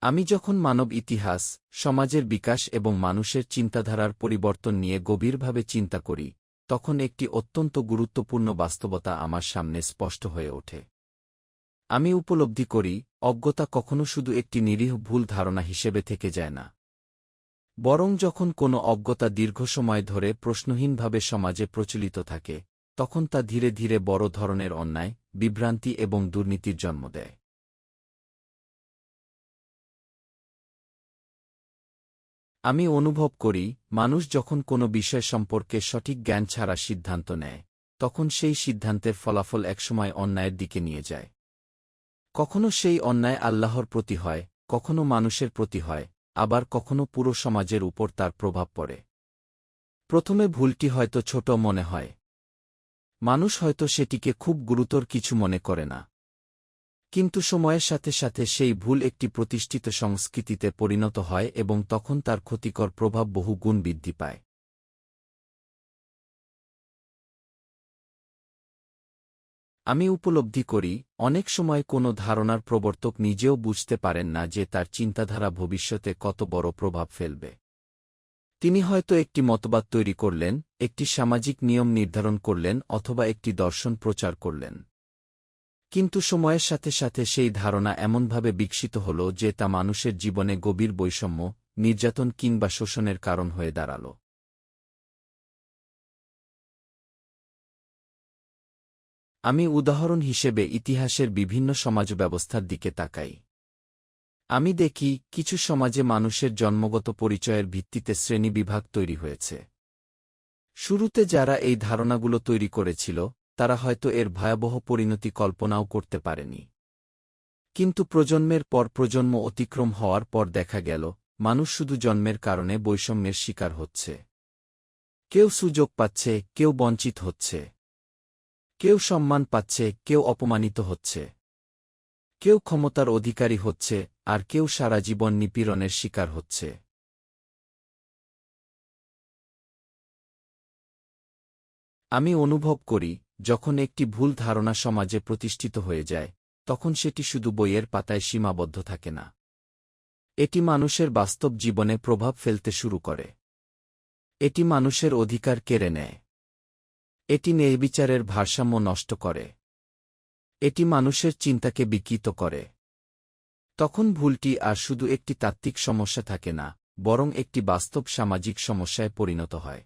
আমি যখন মানব ইতিহাস, সমাজের বিকাশ এবং মানুষের চিন্তাধারার পরিবর্তন নিয়ে গভীরভাবে চিন্তা করি, তখন একটি অত্যন্ত গুরুত্বপূর্ণ বাস্তবতা আমার সামনে স্পষ্ট হয়ে ওঠে। আমি উপলব্ধি করি, অজ্ঞতা কখনো শুধু একটি নিরীহ ভুল ধারণা হিসেবে থেকে যায় না। বরং যখন কোনো অজ্ঞতা দীর্ঘ সময় ধরে প্রশ্নহীনভাবে সমাজে প্রচলিত থাকে, তখন তা ধীরে ধীরে বড় ধরনের অন্যায়, বিভ্রান্তি এবং দুর্নীতির জন্ম দেয়। আমি অনুভব করি, মানুষ যখন কোনো বিষয় সম্পর্কে সঠিক জ্ঞান ছাড়া সিদ্ধান্ত নেয়, তখন সেই সিদ্ধান্তের ফলাফল একসময় অন্যায়ের দিকে নিয়ে যায়। কখনো সেই অন্যায় আল্লাহর প্রতি হয়, কখনো মানুষের প্রতি হয়, আবার কখনো পুরো সমাজের উপর তার প্রভাব পড়ে। প্রথমে ভুলটি হয়তো ছোট মনে হয়। মানুষ হয়তো সেটিকে খুব গুরুতর কিছু মনে করে না। কিন্তু সময়ের সাথে সাথে সেই ভুল একটি প্রতিষ্ঠিত সংস্কৃতিতে পরিণত হয় এবং তখন তার ক্ষতিকর প্রভাব বহু গুণ বৃদ্ধি পায়। আমি উপলব্ধি করি, অনেক সময় কোনো ধারণার প্রবর্তক নিজেও বুঝতে পারেন না যে তার চিন্তাধারা ভবিষ্যতে কত বড় প্রভাব ফেলবে। তিনি হয়তো একটি মতবাদ তৈরি করলেন, একটি সামাজিক নিয়ম নির্ধারণ করলেন অথবা একটি দর্শন প্রচার করলেন। কিন্তু সময়ের সাথে সাথে সেই ধারণা এমনভাবে বিকশিত হল যে তা মানুষের জীবনে গভীর বৈষম্য, নির্যাতন কিংবা শোষণের কারণ হয়ে দাঁড়াল। আমি উদাহরণ হিসেবে ইতিহাসের বিভিন্ন সমাজ ব্যবস্থার দিকে তাকাই। আমি দেখি, কিছু সমাজে মানুষের জন্মগত পরিচয়ের ভিত্তিতে শ্রেণীবিভাগ তৈরি হয়েছে। শুরুতে যারা এই ধারণাগুলো তৈরি করেছিল, তারা হয়তো এর ভয়াবহ পরিণতি কল্পনাও করতে পারেনি। কিন্তু প্রজন্মের পর প্রজন্ম অতিক্রম হওয়ার পর দেখা গেল, মানুষ শুধু জন্মের কারণে বৈষম্যের শিকার হচ্ছে। কেউ সুযোগ পাচ্ছে, কেউ বঞ্চিত হচ্ছে। কেউ সম্মান পাচ্ছে, কেউ অপমানিত হচ্ছে। কেউ ক্ষমতার অধিকারী হচ্ছে, আর কেউ সারা জীবন নিপীড়নের শিকার হচ্ছে। আমি অনুভব করি, যখন একটি ভুল ধারণা সমাজে প্রতিষ্ঠিত হয়ে যায়, তখন সেটি শুধু বইয়ের পাতায় সীমাবদ্ধ থাকে না। এটি মানুষের বাস্তব জীবনে প্রভাব ফেলতে শুরু করে। এটি মানুষের অধিকার কেড়ে নেয়। এটি ন্যায়বিচারের ভারসাম্য নষ্ট করে। এটি মানুষের চিন্তাকে বিকৃত করে। তখন ভুলটি আর শুধু একটি তাত্ত্বিক সমস্যা থাকে না, বরং একটি বাস্তব সামাজিক সমস্যায় পরিণত হয়।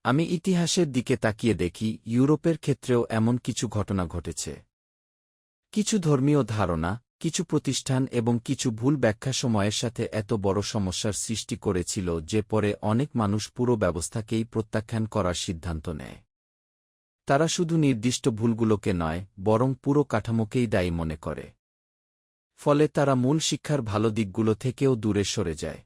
আমি ইতিহাসের দিকে তাকিয়ে দেখি, ইউরোপের ক্ষেত্রেও এমন কিছু ঘটনা ঘটেছে। কিছু ধর্মীয় ধারণা, কিছু প্রতিষ্ঠান এবং কিছু ভুল ব্যাখ্যা সময়ের সাথে এত বড় সমস্যার সৃষ্টি করেছিল যে পরে অনেক মানুষ পুরো ব্যবস্থাকেই প্রত্যাখ্যান করার সিদ্ধান্ত নেয়। তারা শুধু নির্দিষ্ট ভুলগুলোকে নয়, বরং পুরো কাঠামোকেই দায়ী মনে করে। ফলে তারা মূল শিক্ষার ভালো দিকগুলো থেকেও দূরে সরে যায়।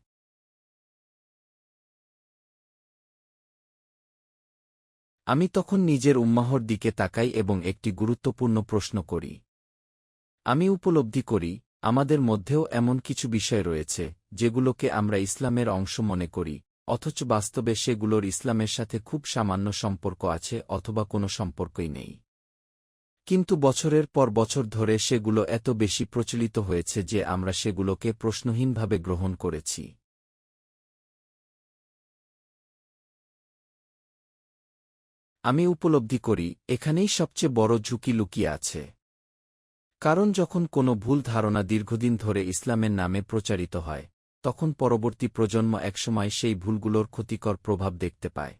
আমি তখন নিজের উম্মাহর দিকে তাকাই এবং একটি গুরুত্বপূর্ণ প্রশ্ন করি। আমি উপলব্ধি করি, আমাদের মধ্যেও এমন কিছু বিষয় রয়েছে, যেগুলোকে আমরা ইসলামের অংশ মনে করি, অথচ বাস্তবে সেগুলোর ইসলামের সাথে খুব সামান্য সম্পর্ক আছে অথবা কোনো সম্পর্কই নেই। কিন্তু বছরের পর বছর ধরে সেগুলো এত বেশি প্রচলিত হয়েছে যে আমরা সেগুলোকে প্রশ্নহীনভাবে গ্রহণ করেছি। আমি উপলব্ধি করি, এখানেই সবচেয়ে বড় ঝুঁকি লুকিয়ে আছে। কারণ যখন কোনো ভুল ধারণা দীর্ঘদিন ধরে ইসলামের নামে প্রচারিত হয়, তখন পরবর্তী প্রজন্ম একসময় সেই ভুলগুলোর ক্ষতিকর প্রভাব দেখতে পায়।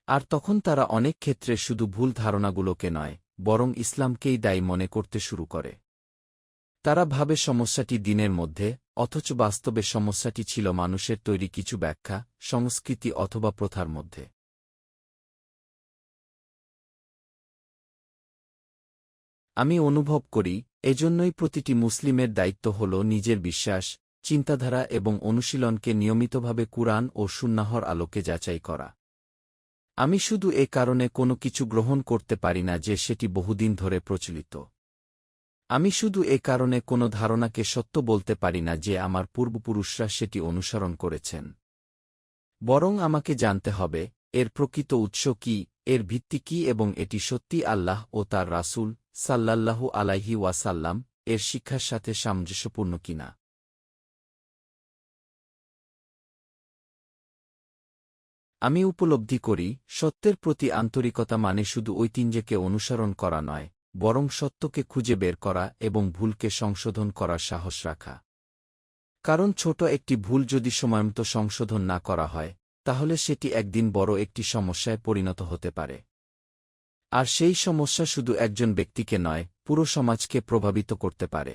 আর তখন তারা অনেক ক্ষেত্রে শুধু ভুল ধারণাগুলোকে নয়, বরং ইসলামকেই দায়ী মনে করতে শুরু করে। তারা ভাবে সমস্যাটি দিনের মধ্যে, অথচ বাস্তবে সমস্যাটি ছিল মানুষের তৈরি কিছু ব্যাখ্যা, সংস্কৃতি অথবা প্রথার মধ্যে। আমি অনুভব করি, এজন্যই প্রতিটি মুসলিমের দায়িত্ব হল নিজের বিশ্বাস, চিন্তাধারা এবং অনুশীলনকে নিয়মিতভাবে কুরআন ও সুন্নাহর আলোকে যাচাই করা। আমি শুধু এ কারণে কোনো কিছু গ্রহণ করতে পারি না যে সেটি বহুদিন ধরে প্রচলিত। আমি শুধু এ কারণে কোনো ধারণাকে সত্য বলতে পারি না যে আমার পূর্বপুরুষরা সেটি অনুসরণ করেছেন। বরং আমাকে জানতে হবে, এর প্রকৃত উৎস কী, এর ভিত্তি কী এবং এটি সত্যি আল্লাহ ও তার রাসূল সাল্লাল্লাহু আলাইহি ওয়াসাল্লাম এর শিক্ষার সাথে সামঞ্জস্যপূর্ণ কিনা। আমি উপলব্ধি করি, সত্যের প্রতি আন্তরিকতা মানে শুধু ঐতিহ্যকে অনুসরণ করা নয়, বরং সত্যকে খুঁজে বের করা এবং ভুলকে সংশোধন করার সাহস রাখা। কারণ ছোট একটি ভুল যদি সময়মতো সংশোধন না করা হয়, তাহলে সেটি একদিন বড় একটি সমস্যায় পরিণত হতে পারে। আর সেই সমস্যা শুধু একজন ব্যক্তিকে নয়, পুরো সমাজকে প্রভাবিত করতে পারে।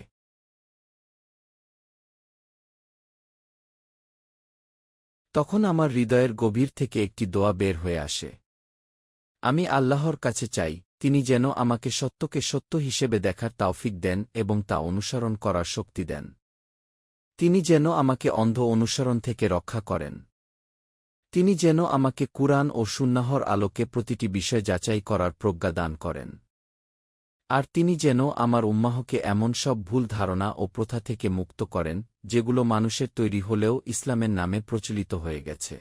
তখন আমার হৃদয়ের গভীর থেকে একটি দোয়া বের হয়ে আসে। আমি আল্লাহর কাছে চাই, তিনি যেন আমাকে সত্যকে সত্য হিসেবে দেখার তাওফিক দেন এবং তা অনুসরণ করার শক্তি দেন। তিনি যেন আমাকে অন্ধ অনুসরণ থেকে রক্ষা করেন। তিনি যেন আমাকে কুরআন ও সুন্নাহর আলোকে প্রতিটি বিষয় যাচাই করার প্রজ্ঞা দান করেন। আর তিনি যেন আমার উম্মাহকে এমন সব ভুল ধারণা ও প্রথা থেকে মুক্ত করেন, যেগুলো মানুষের তৈরি হলেও ইসলামের নামে প্রচলিত হয়ে গেছে।